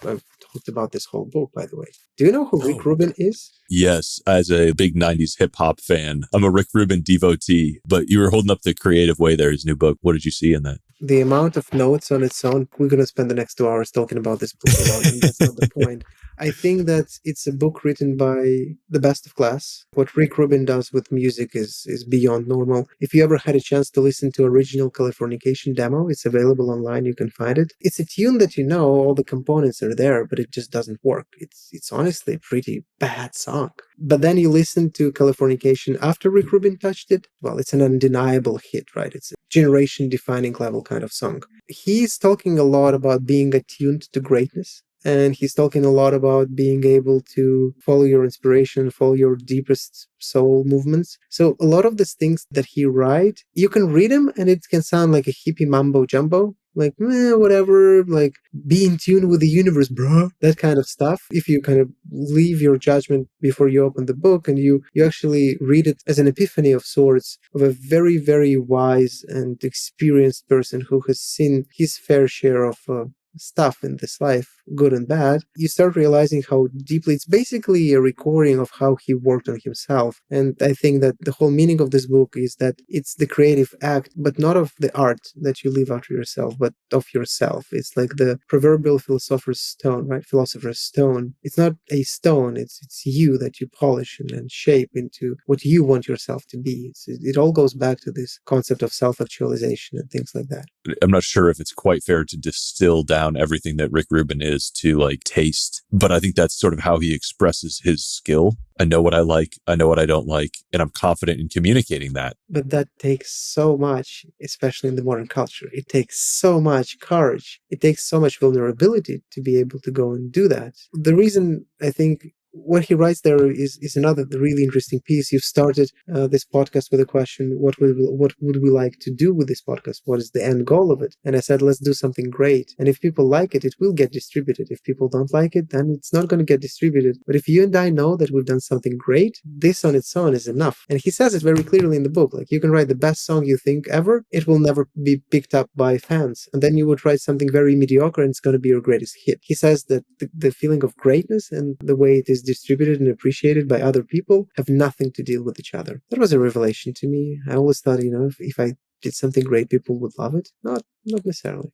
I've talked about this whole book, by the way. Do you know who Rick Oh, Rubin is? yes. As a big 90s hip hop fan, I'm a Rick Rubin devotee, but you were holding up the creative way there, his new book. What did you see in that? The amount of notes on its own, we're going to spend the next 2 hours talking about this book alone, and that's not the point. I think that it's a book written by the best of class. What Rick Rubin does with music is beyond normal. If you ever had a chance to listen to original Californication demo, it's available online. You can find it. It's a tune that you know all the components are there, but it just doesn't work. It's honestly a pretty bad song. But then you listen to Californication after Rick Rubin touched it. Well, it's an undeniable hit, right? It's a generation defining level kind of song. He's talking a lot about being attuned to greatness. And he's talking a lot about being able to follow your inspiration, follow your deepest soul movements. So a lot of these things that he write, you can read them and it can sound like a hippie mambo jumbo, like whatever, like be in tune with the universe, bro, that kind of stuff. If you kind of leave your judgment before you open the book and you actually read it as an epiphany of sorts of a very, very wise and experienced person who has seen his fair share of stuff in this life, good and bad, you start realizing how deeply it's basically a recording of how he worked on himself. And I think that the whole meaning of this book is that it's the creative act, but not of the art that you leave after yourself, but of yourself. It's like the proverbial philosopher's stone, right? Philosopher's stone. It's not a stone, it's you that you polish and shape into what you want yourself to be. It all goes back to this concept of self-actualization and things like that. I'm not sure if it's quite fair to distill down everything that Rick Rubin is to like taste, but I think that's sort of how he expresses his skill. I know what I like, I know what I don't like, and I'm confident in communicating that. But that takes so much, especially in the modern culture. It takes so much courage. It takes so much vulnerability to be able to go and do that. The reason I think what he writes there is another really interesting piece. You've started this podcast with a question: what would we like to do with this podcast? What is the end goal of it? And I said, let's do something great. And if people like it, it will get distributed. If people don't like it, then it's not going to get distributed. But if you and I know that we've done something great, this on its own is enough. And he says it very clearly in the book. Like, you can write the best song you think ever, it will never be picked up by fans. And then you would write something very mediocre and it's going to be your greatest hit. He says that the feeling of greatness and the way it is distributed and appreciated by other people have nothing to deal with each other. That was a revelation to me. I always thought, if I did something great, people would love it. Not necessarily.